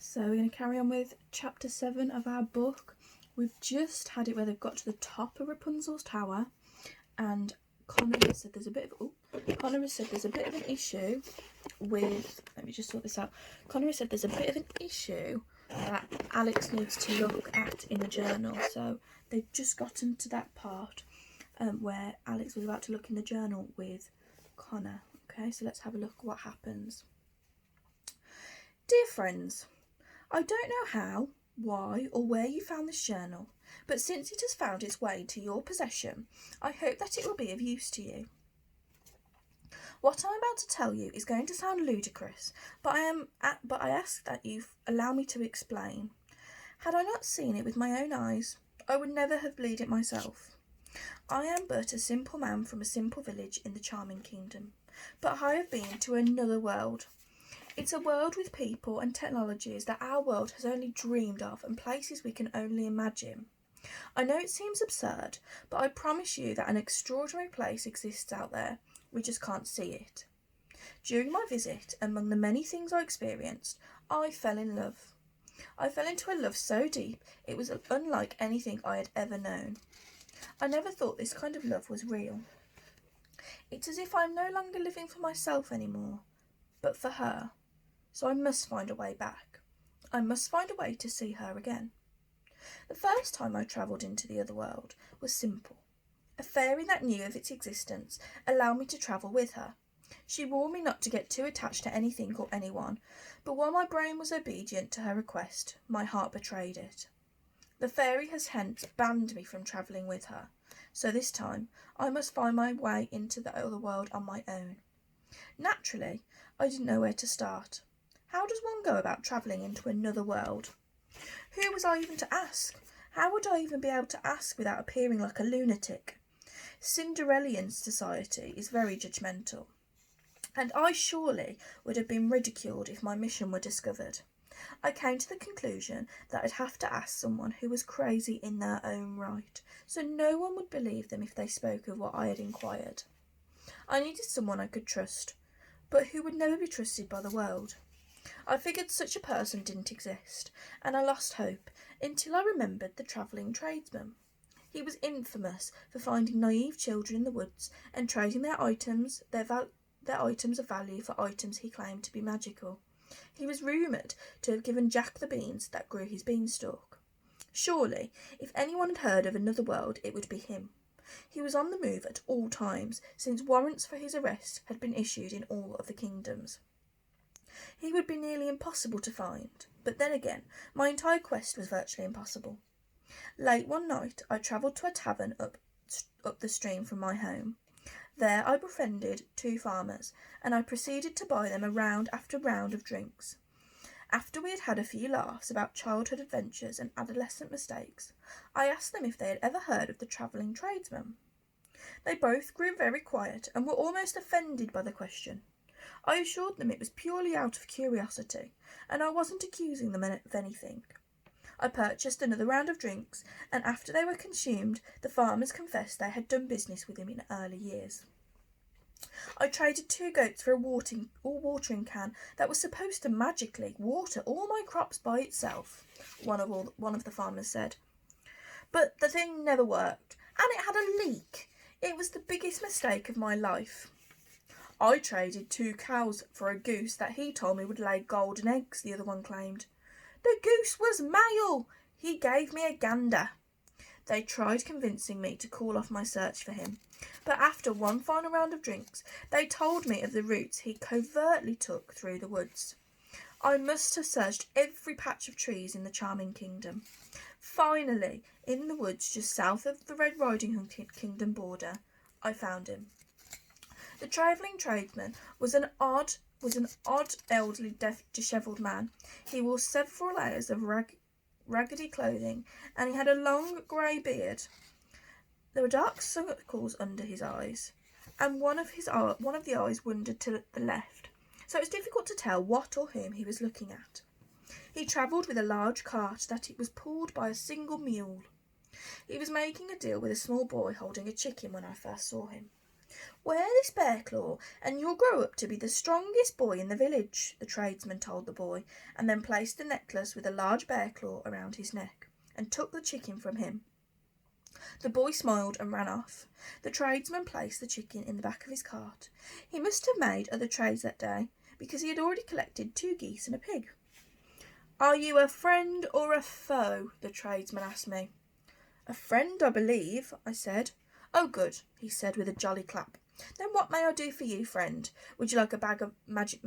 So we're going to carry on with chapter 7 of our book. We've just had it where they've got to the top of Rapunzel's tower, and Connor has said there's a bit of an issue with, let me just sort this out. Connor has said there's a bit of an issue that Alex needs to look at in the journal. So they've just gotten to that part where Alex was about to look in the journal with Connor. Okay, so let's have a look at what happens. Dear friends, I don't know how, why, or where you found this journal, but since it has found its way to your possession, I hope that it will be of use to you. What I'm about to tell you is going to sound ludicrous, but I ask that you allow me to explain. Had I not seen it with my own eyes, I would never have believed it myself. I am but a simple man from a simple village in the charming kingdom, but I have been to another world. It's a world with people and technologies that our world has only dreamed of and places we can only imagine. I know it seems absurd, but I promise you that an extraordinary place exists out there. We just can't see it. During my visit, among the many things I experienced, I fell in love. I fell into a love so deep it was unlike anything I had ever known. I never thought this kind of love was real. It's as if I'm no longer living for myself anymore, but for her. So I must find a way back. I must find a way to see her again. The first time I travelled into the other world was simple. A fairy that knew of its existence allowed me to travel with her. She warned me not to get too attached to anything or anyone, but while my brain was obedient to her request, my heart betrayed it. The fairy has hence banned me from travelling with her, so this time I must find my way into the other world on my own. Naturally, I didn't know where to start. How does one go about travelling into another world? Who was I even to ask? How would I even be able to ask without appearing like a lunatic? Cinderellian society is very judgmental, and I surely would have been ridiculed if my mission were discovered. I came to the conclusion that I'd have to ask someone who was crazy in their own right, so no one would believe them if they spoke of what I had inquired. I needed someone I could trust, but who would never be trusted by the world. I figured such a person didn't exist, and I lost hope until I remembered the travelling tradesman. He was infamous for finding naive children in the woods and trading their items of value for items he claimed to be magical. He was rumoured to have given Jack the beans that grew his beanstalk. Surely, if anyone had heard of another world, it would be him. He was on the move at all times, since warrants for his arrest had been issued in all of the kingdoms. He would be nearly impossible to find, but then again, my entire quest was virtually impossible. Late one night, I travelled to a tavern up the stream from my home. There I befriended two farmers, and I proceeded to buy them a round after round of drinks. After we had had a few laughs about childhood adventures and adolescent mistakes, I asked them if they had ever heard of the travelling tradesman. They both grew very quiet and were almost offended by the question. I assured them it was purely out of curiosity, and I wasn't accusing them of anything. I purchased another round of drinks, and after they were consumed, the farmers confessed they had done business with him in early years. I traded 2 goats for a watering can that was supposed to magically water all my crops by itself, one of the farmers said. But the thing never worked, and it had a leak. It was the biggest mistake of my life. I traded 2 cows for a goose that he told me would lay golden eggs, the other one claimed. The goose was male. He gave me a gander. They tried convincing me to call off my search for him, but after one final round of drinks, they told me of the routes he covertly took through the woods. I must have searched every patch of trees in the charming kingdom. Finally, in the woods just south of the Red Riding Hood kingdom border, I found him. The travelling tradesman was an odd, elderly, dishevelled man. He wore several layers of raggedy clothing, and he had a long grey beard. There were dark circles under his eyes, and one of the eyes wandered to the left, so it was difficult to tell what or whom he was looking at. He travelled with a large cart that it was pulled by a single mule. He was making a deal with a small boy holding a chicken when I first saw him. "Wear this bear claw, and you'll grow up to be the strongest boy in the village," the tradesman told the boy, and then placed a necklace with a large bear claw around his neck, and took the chicken from him. The boy smiled and ran off. The tradesman placed the chicken in the back of his cart. He must have made other trades that day, because he had already collected 2 geese and a pig. "Are you a friend or a foe?" the tradesman asked me. "A friend, I believe," I said. "Oh, good," he said with a jolly clap. "Then what may I do for you, friend? Would you like a bag of magic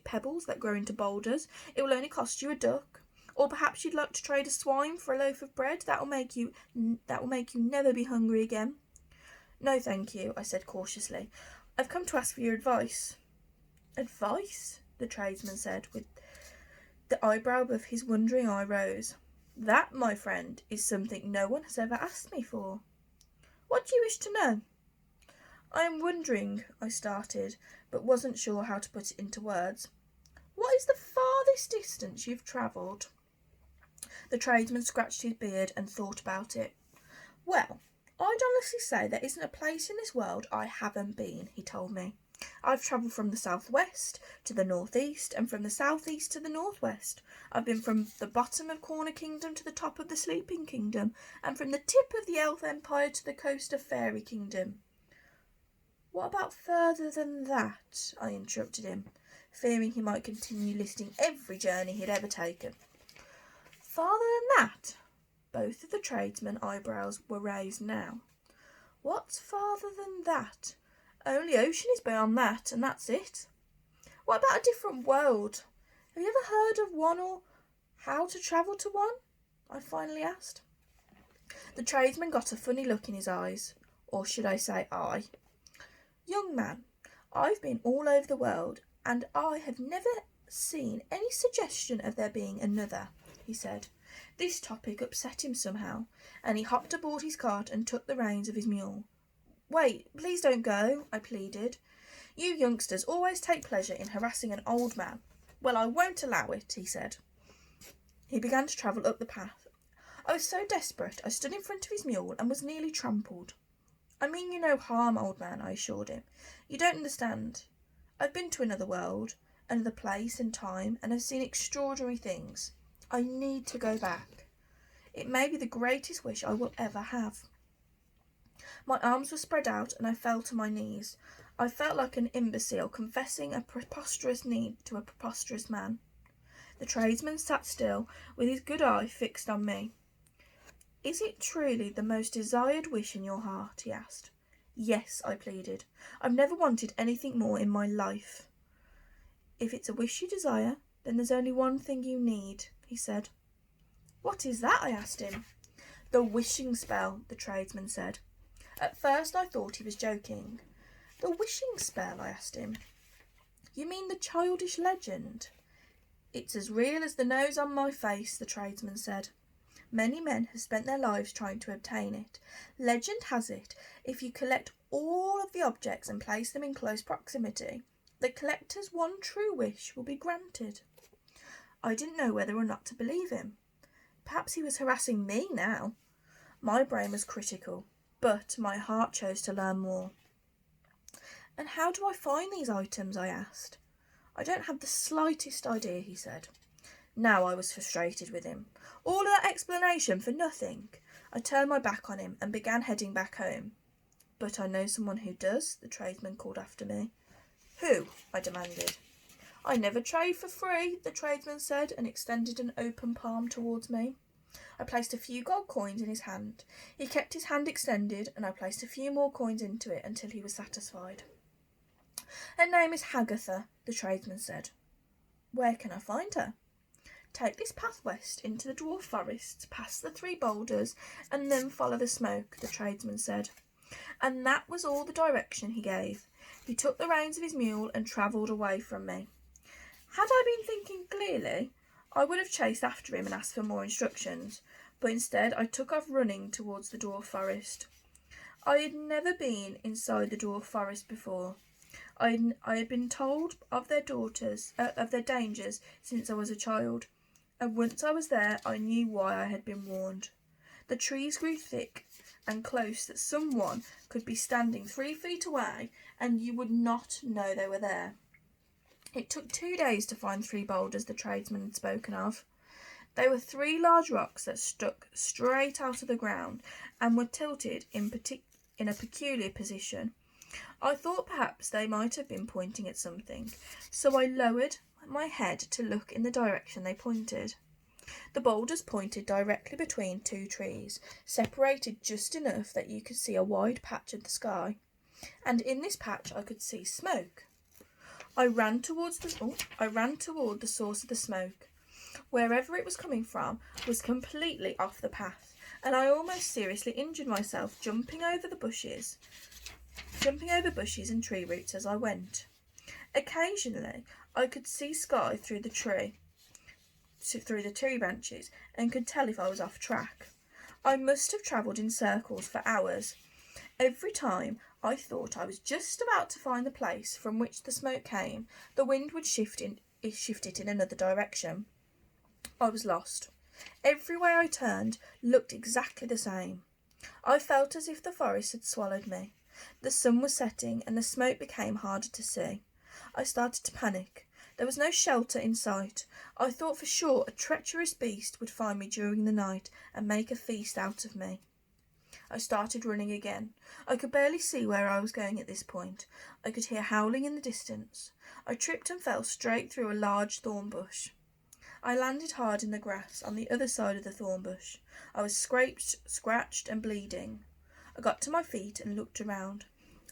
pebbles that grow into boulders? It will only cost you a duck. Or perhaps you'd like to trade a swine for a loaf of bread? That will make you never be hungry again." "No, thank you," I said cautiously. "I've come to ask for your advice." "Advice?" the tradesman said, with the eyebrow of his wondering eye rose. "That, my friend, is something no one has ever asked me for." "What do you wish to know?" "I am wondering," I started, but wasn't sure how to put it into words. "What is the farthest distance you've travelled?" The tradesman scratched his beard and thought about it. "Well, I'd honestly say there isn't a place in this world I haven't been," he told me. "I've travelled from the southwest to the northeast, and from the southeast to the northwest. I've been from the bottom of Corner Kingdom to the top of the Sleeping Kingdom, and from the tip of the Elf Empire to the coast of Fairy Kingdom." "What about further than that?" I interrupted him, fearing he might continue listing every journey he'd ever taken. "Farther than that?" Both of the tradesmen's eyebrows were raised now. "What's farther than that? Only ocean is beyond that, and that's it." "What about a different world? Have you ever heard of one, or how to travel to one?" I finally asked. The tradesman got a funny look in his eyes, or should I say eye. "Young man, I've been all over the world, and I have never seen any suggestion of there being another," he said. This topic upset him somehow, and he hopped aboard his cart and took the reins of his mule. "Wait, please don't go," I pleaded. "You youngsters always take pleasure in harassing an old man." "Well, I won't allow it," he said. He began to travel up the path. I was so desperate I stood in front of his mule and was nearly trampled. "I mean you no harm, old man," I assured him. "You don't understand. I've been to another world, another place and time, and have seen extraordinary things. I need to go back. It may be the greatest wish I will ever have." My arms were spread out and I fell to my knees. I felt like an imbecile confessing a preposterous need to a preposterous man. The tradesman sat still, with his good eye fixed on me. "Is it truly the most desired wish in your heart?" he asked. "Yes," I pleaded. "I've never wanted anything more in my life." "If it's a wish you desire, then there's only one thing you need," he said. "What is that?" I asked him. "The wishing spell," the tradesman said. At first I thought he was joking. "The wishing spell?" I asked him. "You mean the childish legend?" "It's as real as the nose on my face," the tradesman said. "Many men have spent their lives trying to obtain it. Legend has it, if you collect all of the objects and place them in close proximity, the collector's one true wish will be granted." I didn't know whether or not to believe him. Perhaps he was harassing me now. My brain was critical, but my heart chose to learn more. "And how do I find these items?" I asked. "I don't have the slightest idea," he said. Now I was frustrated with him. All of that explanation for nothing. I turned my back on him and began heading back home. "But I know someone who does," the tradesman called after me. "Who?" I demanded. "I never trade for free," the tradesman said, and extended an open palm towards me. I placed a few gold coins in his hand. He kept his hand extended, and I placed a few more coins into it until he was satisfied. "Her name is Hagatha," the tradesman said. "Where can I find her?" "Take this path west into the dwarf forests, past the 3 boulders, and then follow the smoke," the tradesman said. And that was all the direction he gave. He took the reins of his mule and travelled away from me. Had I been thinking clearly, I would have chased after him and asked for more instructions, but instead I took off running towards the dwarf forest. I had never been inside the dwarf forest before. I had been told of their dangers since I was a child, and once I was there I knew why I had been warned. The trees grew thick, and close that someone could be standing 3 feet away and you would not know they were there. It took 2 days to find 3 boulders the tradesman had spoken of. They were 3 large rocks that stuck straight out of the ground and were tilted in a peculiar position. I thought perhaps they might have been pointing at something, so I lowered my head to look in the direction they pointed. The boulders pointed directly between 2 trees, separated just enough that you could see a wide patch of the sky, and in this patch I could see smoke. I ran toward the source of the smoke. Wherever it was coming from was completely off the path, and I almost seriously injured myself jumping over bushes and tree roots as I went. Occasionally, I could see sky through the tree branches and could tell if I was off track. I must have travelled in circles for hours. Every time I thought I was just about to find the place from which the smoke came, the wind would shift it in another direction. I was lost. Everywhere I turned looked exactly the same. I felt as if the forest had swallowed me. The sun was setting and the smoke became harder to see. I started to panic. There was no shelter in sight. I thought for sure a treacherous beast would find me during the night and make a feast out of me. I started running again. I could barely see where I was going at this point. I could hear howling in the distance. I tripped and fell straight through a large thorn bush. I landed hard in the grass on the other side of the thorn bush. I was scratched and bleeding. I got to my feet and looked around.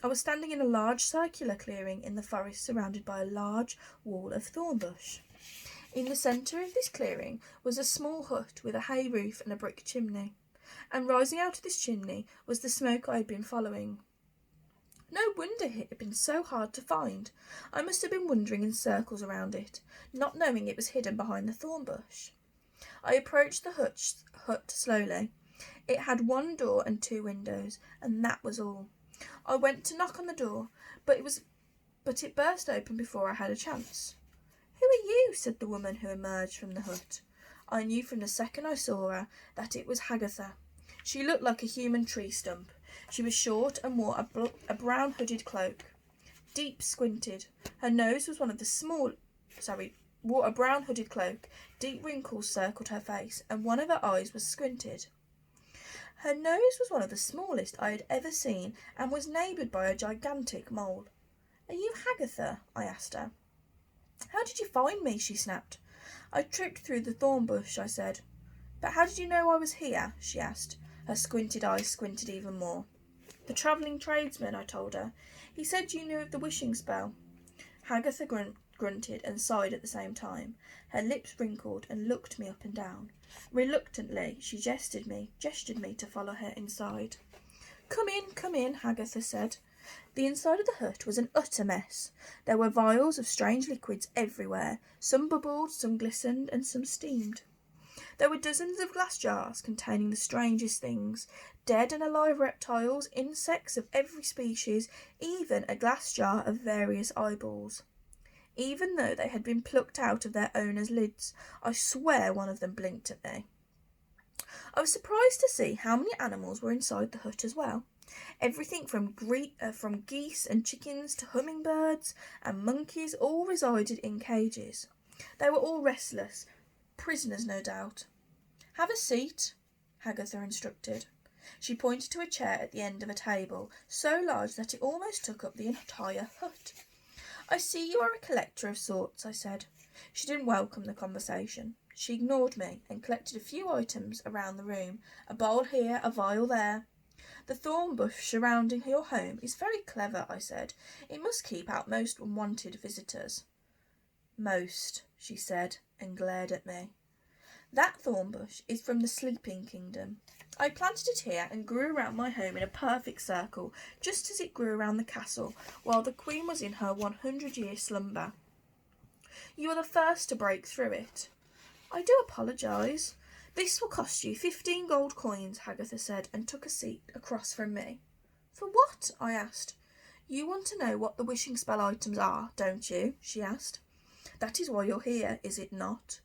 I was standing in a large circular clearing in the forest surrounded by a large wall of thorn bush. In the centre of this clearing was a small hut with a hay roof and a brick chimney, and rising out of this chimney was the smoke I had been following. No wonder it had been so hard to find. I must have been wandering in circles around it, not knowing it was hidden behind the thorn bush. I approached the hut slowly. It had 1 door and 2 windows, and that was all. I went to knock on the door, but it burst open before I had a chance. "Who are you?" said the woman who emerged from the hut. I knew from the second I saw her that it was Hagatha. She looked like a human tree stump. She was short and wore a brown hooded cloak. Deep squinted. Her nose was wore a brown hooded cloak. Deep wrinkles circled her face, and one of her eyes was squinted. Her nose was one of the smallest I had ever seen, and was neighboured by a gigantic mole. "Are you Hagatha?" I asked her. "How did you find me?" she snapped. "I tripped through the thorn bush," I said. "But how did you know I was here?" she asked. Her squinted eyes squinted even more. "The travelling tradesman," I told her. "He said you knew of the wishing spell." Hagatha grunted and sighed at the same time. Her lips wrinkled and looked me up and down. Reluctantly, she gestured me to follow her inside. Come in," Hagatha said. The inside of the hut was an utter mess. There were vials of strange liquids everywhere. Some bubbled, some glistened, and some steamed. There were dozens of glass jars containing the strangest things, dead and alive reptiles, insects of every species, even a glass jar of various eyeballs. Even though they had been plucked out of their owners' lids, I swear one of them blinked at me. I was surprised to see how many animals were inside the hut as well. Everything from geese and chickens to hummingbirds and monkeys all resided in cages. They were all restless, prisoners no doubt. "Have a seat," Hagatha instructed. She pointed to a chair at the end of a table, so large that it almost took up the entire hut. "I see you are a collector of sorts," I said. She didn't welcome the conversation. She ignored me and collected a few items around the room, a bowl here, a vial there. "The thorn bush surrounding your home is very clever," I said. "It must keep out most unwanted visitors." "Most," she said, and glared at me. "That thorn bush is from the Sleeping Kingdom. I planted it here and grew around my home in a perfect circle, just as it grew around the castle, while the Queen was in her 100-year slumber. You are the first to break through it." "I do apologise. This will cost you 15 gold coins," Hagatha said, and took a seat across from me. "For what?" I asked. "You want to know what the wishing spell items are, don't you?" she asked. "That is why you're here, is it not?"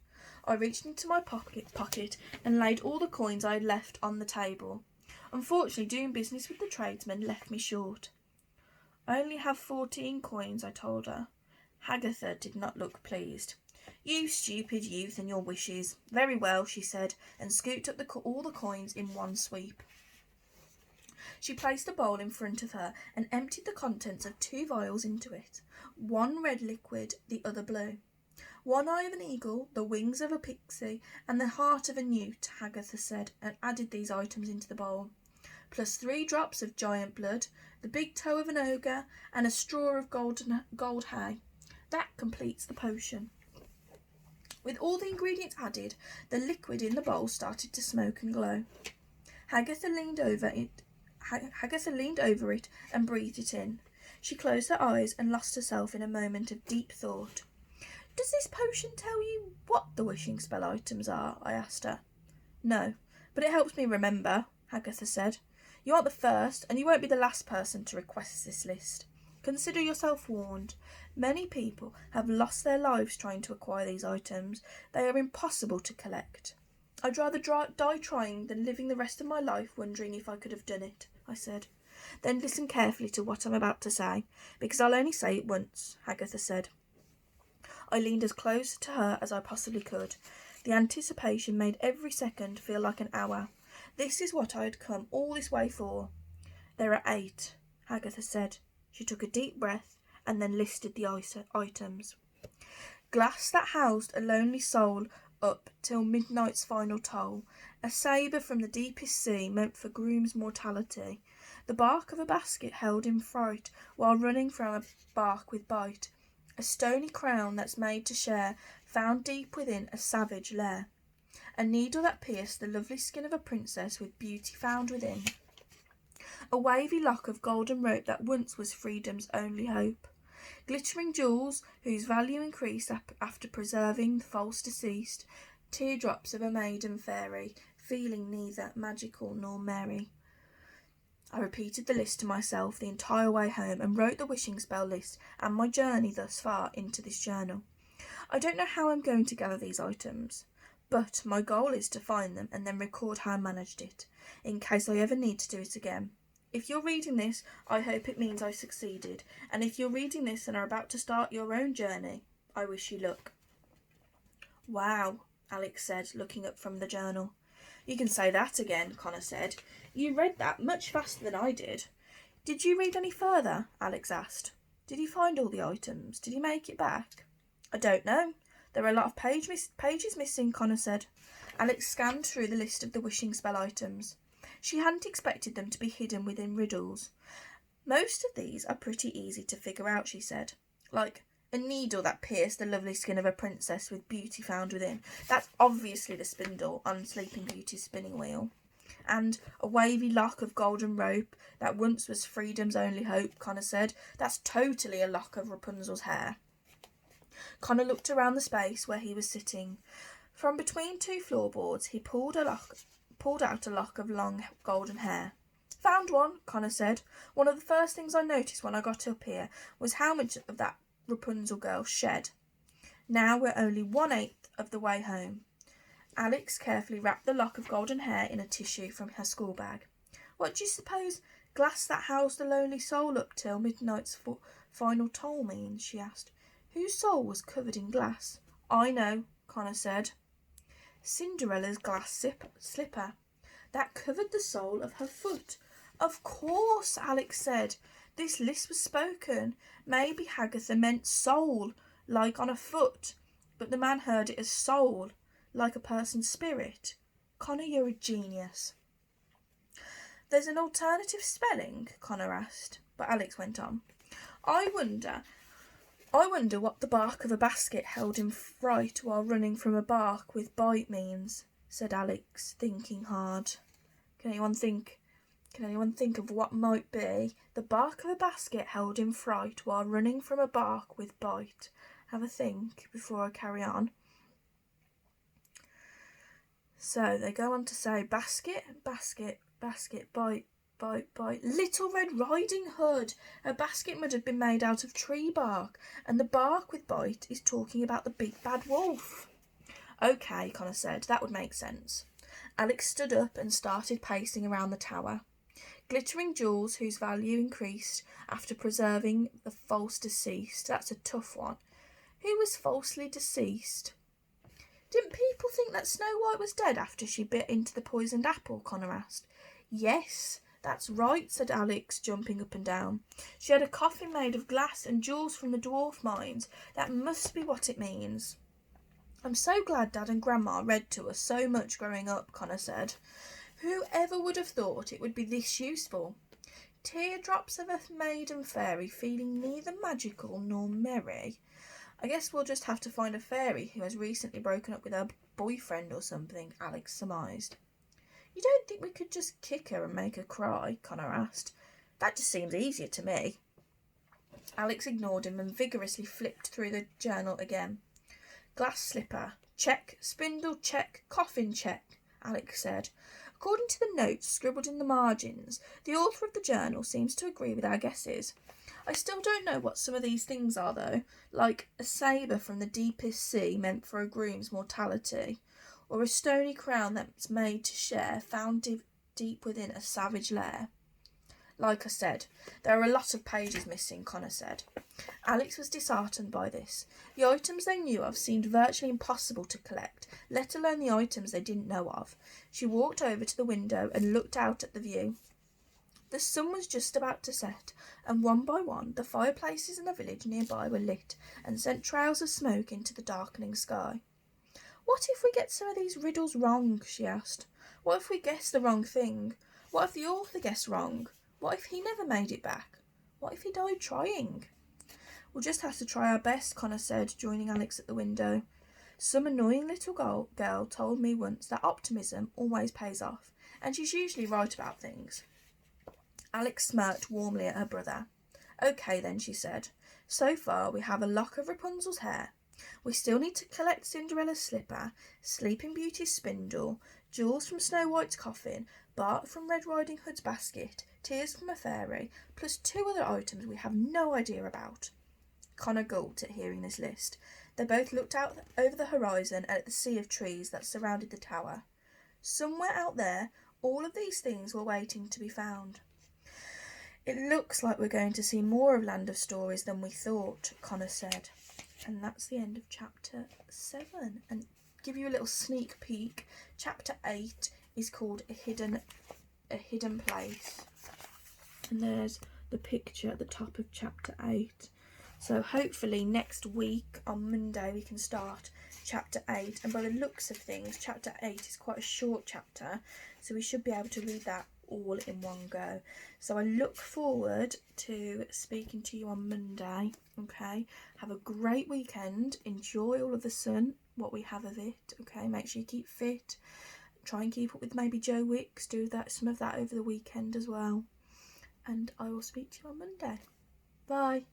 I reached into my pocket and laid all the coins I had left on the table. Unfortunately, doing business with the tradesmen left me short. I only have 14 coins, I told her. Hagatha did not look pleased. You stupid youth and your wishes. Very well, she said, and scooped up all the coins in one sweep. She placed a bowl in front of her and emptied the contents of 2 vials into it, one red liquid, the other blue. One eye of an eagle, the wings of a pixie, and the heart of a newt, Hagatha said, and added these items into the bowl, plus 3 drops of giant blood, the big toe of an ogre, and a straw of gold hay. That completes the potion. With all the ingredients added, the liquid in the bowl started to smoke and glow. Hagatha leaned over it and breathed it in. She closed her eyes and lost herself in a moment of deep thought. Does this potion tell you what the wishing spell items are? I asked her. No, but it helps me remember, Hagatha said. You aren't the first, and you won't be the last person to request this list. Consider yourself warned. Many people have lost their lives trying to acquire these items. They are impossible to collect. I'd rather die trying than living the rest of my life wondering if I could have done it, I said. Then listen carefully to what I'm about to say, because I'll only say it once, Hagatha said. I leaned as close to her as I possibly could. The anticipation made every second feel like an hour. This is what I had come all this way for. There are 8, Hagatha said. She took a deep breath and then listed the items. Glass that housed a lonely soul up till midnight's final toll, a sabre from the deepest sea meant for groom's mortality, the bark of a basket held in fright while running from a bark with bite, a stony crown that's made to share, found deep within a savage lair, a needle that pierced the lovely skin of a princess with beauty found within, a wavy lock of golden rope that once was freedom's only hope, glittering jewels whose value increased after preserving the false deceased, teardrops of a maiden fairy, feeling neither magical nor merry. I repeated the list to myself the entire way home and wrote the wishing spell list and my journey thus far into this journal. I don't know how I'm going to gather these items, but my goal is to find them and then record how I managed it, in case I ever need to do it again. If you're reading this, I hope it means I succeeded, and if you're reading this and are about to start your own journey, I wish you luck. Wow, Alex said, looking up from the journal. You can say that again, Connor said. You read that much faster than I did. Did you read any further? Alex asked. Did you find all the items? Did you make it back? I don't know. There are a lot of pages missing, Connor said. Alex scanned through the list of the wishing spell items. She hadn't expected them to be hidden within riddles. Most of these are pretty easy to figure out, she said. Like a needle that pierced the lovely skin of a princess with beauty found within. That's obviously the spindle on Sleeping Beauty's spinning wheel. And a wavy lock of golden rope that once was freedom's only hope, Connor said. That's totally a lock of Rapunzel's hair. Connor looked around the space where he was sitting. From between 2 floorboards, he pulled out a lock of long golden hair. Found one, Connor said. One of the first things I noticed when I got up here was how much of that Rapunzel girl shed. Now we're only 1/8 of the way home. Alex carefully wrapped the lock of golden hair in a tissue from her school bag. What do you suppose glass that housed the lonely soul up till midnight's final toll means? She asked. Whose soul was covered in glass? I know, Connor said. Cinderella's glass slipper. That covered the sole of her foot. Of course, Alex said. This list was spoken. Maybe Hagatha meant soul, like on a foot, but the man heard it as soul, like a person's spirit. Connor, you're a genius. There's an alternative spelling, Connor asked, but Alex went on. I wonder what the bark of a basket held in fright while running from a bark with bite means, said Alex, thinking hard. Can anyone think of what might be the bark of a basket held in fright while running from a bark with bite? Have a think before I carry on. So they go on to say basket, basket, basket, bite, bite, bite. Little Red Riding Hood. A basket must have been made out of tree bark, and the bark with bite is talking about the big bad wolf. Okay, Connor said, that would make sense. Alex stood up and started pacing around the tower. Glittering jewels whose value increased after preserving the false deceased. That's a tough one. Who was falsely deceased? Didn't people think that Snow White was dead after she bit into the poisoned apple? Connor asked. Yes, that's right, said Alex, jumping up and down. She had a coffin made of glass and jewels from the dwarf mines. That must be what it means. I'm so glad Dad and Grandma read to us so much growing up, Connor said. Whoever would have thought it would be this useful? Teardrops of a maiden fairy feeling neither magical nor merry. I guess we'll just have to find a fairy who has recently broken up with her boyfriend or something, Alex surmised. You don't think we could just kick her and make her cry? Connor asked. That just seems easier to me. Alex ignored him and vigorously flipped through the journal again. Glass slipper, check. Spindle, check. Coffin, check, Alex said. According to the notes scribbled in the margins, the author of the journal seems to agree with our guesses. I still don't know what some of these things are, though, like a sabre from the deepest sea meant for a groom's mortality, or a stony crown that's made to share, found deep within a savage lair. Like I said, there are a lot of pages missing, Connor said. Alex was disheartened by this. The items they knew of seemed virtually impossible to collect, let alone the items they didn't know of. She walked over to the window and looked out at the view. The sun was just about to set, and one by one the fireplaces in the village nearby were lit and sent trails of smoke into the darkening sky. What if we get some of these riddles wrong? She asked. What if we guess the wrong thing? What if the author guessed wrong? What if he never made it back? What if he died trying? We'll just have to try our best, Connor said, joining Alex at the window. Some annoying little girl told me once that optimism always pays off, and she's usually right about things. Alex smirked warmly at her brother. Okay then, she said. So far we have a lock of Rapunzel's hair. We still need to collect Cinderella's slipper, Sleeping Beauty's spindle, jewels from Snow White's coffin, bark from Red Riding Hood's basket, tears from a fairy, plus 2 other items we have no idea about. Connor gulped at hearing this list. They both looked out over the horizon and at the sea of trees that surrounded the tower. Somewhere out there, all of these things were waiting to be found. It looks like we're going to see more of Land of Stories than we thought, Connor said. And that's the end of chapter 7. And give you a little sneak peek, chapter 8 is called A Hidden Place. And there's the picture at the top of chapter 8. So hopefully next week on Monday we can start chapter 8. And by the looks of things, chapter 8 is quite a short chapter, so we should be able to read that all in one go. So I look forward to speaking to you on Monday. Okay, have a great weekend. Enjoy all of the sun, what we have of it. Okay, make sure you keep fit. Try and keep up with maybe Joe Wicks. Do some of that over the weekend as well. And I will speak to you on Monday. Bye.